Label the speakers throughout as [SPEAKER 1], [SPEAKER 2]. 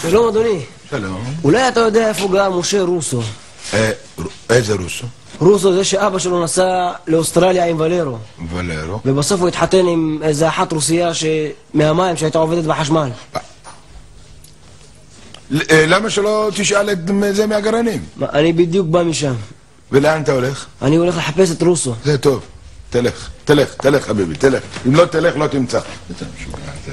[SPEAKER 1] שלום אדוני.
[SPEAKER 2] שלום.
[SPEAKER 1] אולי אתה יודע איפה גר משה רוסו?
[SPEAKER 2] איזה רוסו?
[SPEAKER 1] רוסו זה שאבא שלו נסע לאוסטרליה עם ולרו.
[SPEAKER 2] ולרו?
[SPEAKER 1] ובסוף הוא התחתן עם איזה אחת רוסייה מהמים שהייתה עובדת בחשמל.
[SPEAKER 2] למה שלא תשאל את זה מהגרעינים?
[SPEAKER 1] אני בדיוק בא משם.
[SPEAKER 2] ולאן אתה הולך?
[SPEAKER 1] אני הולך לחפש את רוסו.
[SPEAKER 2] זה טוב. תלך חביבי, תלך. אם לא תלך לא תמצא.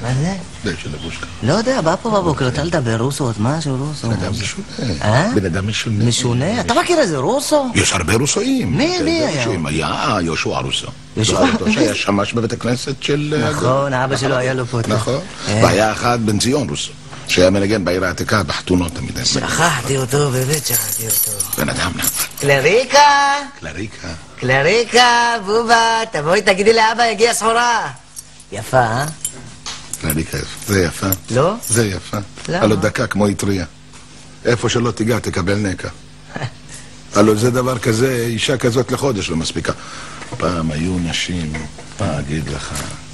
[SPEAKER 3] מה זה?
[SPEAKER 2] זה של לבושקה.
[SPEAKER 3] לא יודע, בא פה בבוקר, אתה לדבר רוסו, עוד משהו רוסו.
[SPEAKER 2] בן אדם משונה. בן אדם משונה.
[SPEAKER 3] משונה? אתה מכיר איזה רוסו?
[SPEAKER 2] יש הרבה רוסואים.
[SPEAKER 3] מי היה?
[SPEAKER 2] היה יהושע רוסו.
[SPEAKER 3] יהושע?
[SPEAKER 2] שהיה שמש בבית הכנסת של...
[SPEAKER 3] נכון, אבא שלו היה לו פה.
[SPEAKER 2] נכון. והיה אחד בן ציון רוסו. שהיה מנגן בעיר העתיקה, בחתונות תמיד.
[SPEAKER 3] שכחתי אותו, באמת שכחתי אותו.
[SPEAKER 2] בן אדם.
[SPEAKER 3] קלריקה!
[SPEAKER 2] קלריקה.
[SPEAKER 3] קלריקה, בובה, תבואי תגידי לאבא, הגיעה סחורה. יפה, אה?
[SPEAKER 2] קלריקה, זה יפה.
[SPEAKER 3] לא?
[SPEAKER 2] זה יפה.
[SPEAKER 3] למה?
[SPEAKER 2] הלו דקה כמו יטריה. איפה שלא תיגע תקבל נקע. הלו זה דבר כזה, אישה כזאת לחודש לא מספיקה. פעם היו נשים,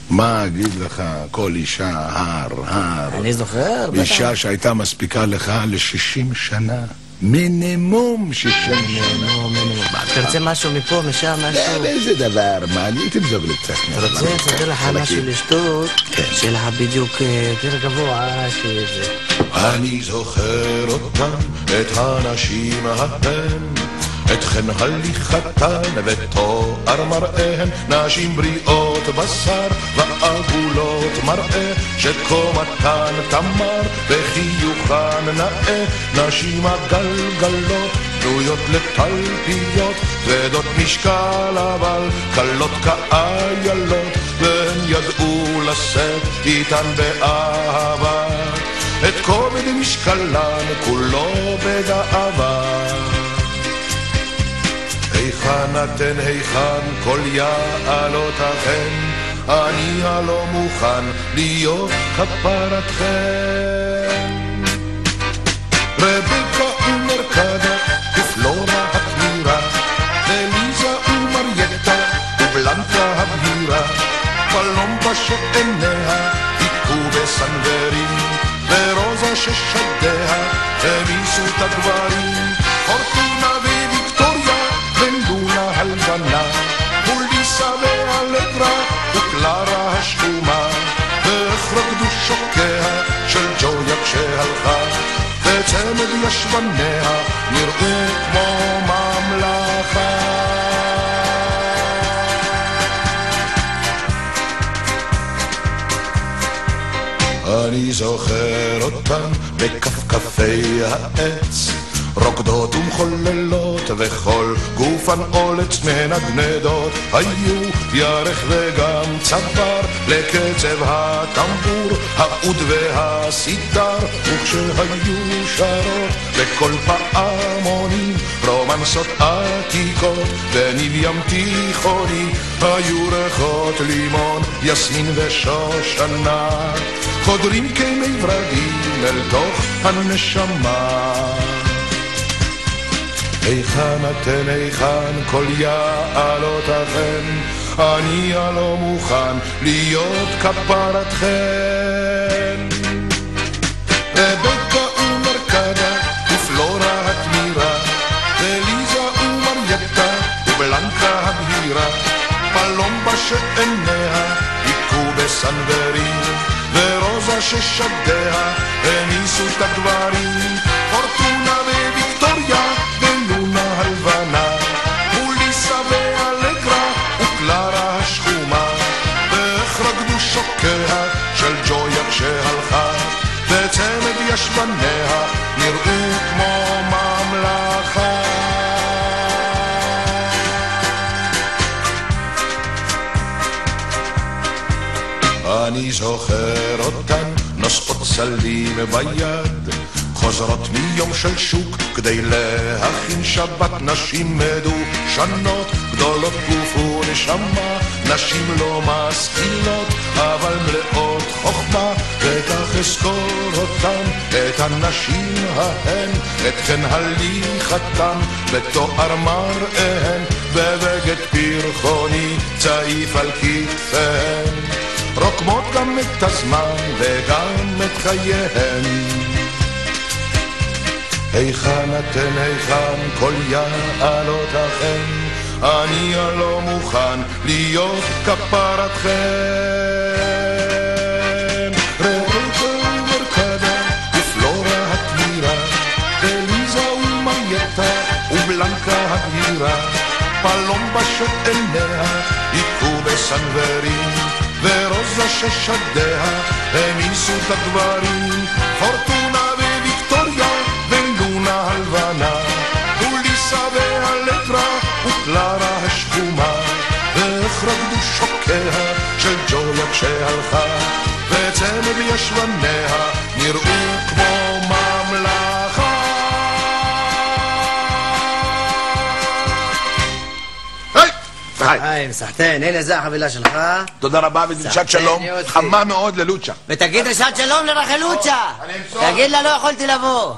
[SPEAKER 2] מה אגיד לך, כל אישה, הר.
[SPEAKER 3] אני זוכר, בטח.
[SPEAKER 2] אישה שהייתה מספיקה לך ל-60 שנה. מינימום 60 שנה.
[SPEAKER 3] תרצה משהו מפה, משם, משהו?
[SPEAKER 2] איזה דבר, מעניין תמזוג לי קצת.
[SPEAKER 3] אתה רוצה, תסדר לך משהו לשתות, שיהיה לך בדיוק יותר גבוה, שזה...
[SPEAKER 4] אני זוכר אותן, את הנשים ההן, את חן הליכתן ותואר מראיהן, נשים בריאות בשר ועגולות מראה, שקומתן תמר וחיוכן נאה, נשים הגלגלות בנויות לתלפיות, כבדות משקל אבל קלות כאיילות, והן ידעו לשאת איתן באהבה את כובד משקלן כולו בגאווה. היכן אתן, היכן כל יעלותיכן, אני הלא מוכן להיות כפרתכן. רבקה ומרקדה ופלורה התמירה, וליזה ומרייטה ובלנקה הבהירה, פלומבה שעיניה היכו בסנוורים, ורוזה ששדיה המיסו את הגברים, פורטונה וויקטוריה ולונה הלבנה, מוליסה ואלגרה וקלרה השחומה, ואיך רקדו שוקיה של ג'ויה כשהלכה, וצמד ישבניה נראו כמו ממלכה. אני זוכר אותן בכפכפי העץ, רוקדות ומחוללות וכל גופן אולץ מנגנדות, היו ירך וגם צוואר לקצב הטמבור, העוד והסידר, וכשהיו שרות בכל פעמונים רומנסות עתיקות בניב ים תיכוני, היו ריחות לימון, יסמין ושושנה, חודרים כמי ורדים אל תוך הנשמה. היכן אתן, היכן כל יעלותיכן, אני הלא מוכן להיות כפרתכן. רבקה ומרקדה ופלורה התמירה, וליזה ומרייטה ובלנקה הבהירה, פלומבה שעיניה היכו בסנוורים, ורוזה ששדיה הניסו את הגברים, פורטונה וויקטוריה ולונה הלבנה, מוליסה ואלגרה וקלרה השחומה, ואיך רקדו שוקיה של ג'ויה כשהלכה, וצמד ישבניה נראו כמו ממלכה. אני זוכר אותן נושאות סלים ביד, חוזרות מיום של שוק כדי להכין שבת, נשים מדושנות גדולות גוף ונשמה, נשים לא משכילות אבל מלאות חוכמה, וכך אזכור אותן, את הנשים ההן, את חן הליכתן בתואר מראיהן, בבגד פרחוני צעיף על כתפיהן, רוקמות גם את הזמן וגם את חייהן. היכן אתן, היכן כל יעלותיכם, אני הלא מוכן להיות כפרתכם. רבקה ומרקדה ופלורה התמירה, אליזה ומייטה ובלנקה הגבירה, פלום בשות עיניה היכו בסנוורים, ורוזה ששדיה המיסו את הגברים, פורטונה וויקטוריה ולונה הלבנה, וליסה והלטרה וקלרה השחומה, ואיך רקדו שוקיה של ג'ויה כשהלכה, וצמד ישבניה נראו כמו ממלכה.
[SPEAKER 3] היי, מסחתן, הנה זה החבילה שלך.
[SPEAKER 2] תודה רבה ודרישת שלום חמה מאוד ללוצ'ה.
[SPEAKER 3] ותגיד דרישת שלום לרחלוצ'ה. תגיד לה לא יכולתי לבוא.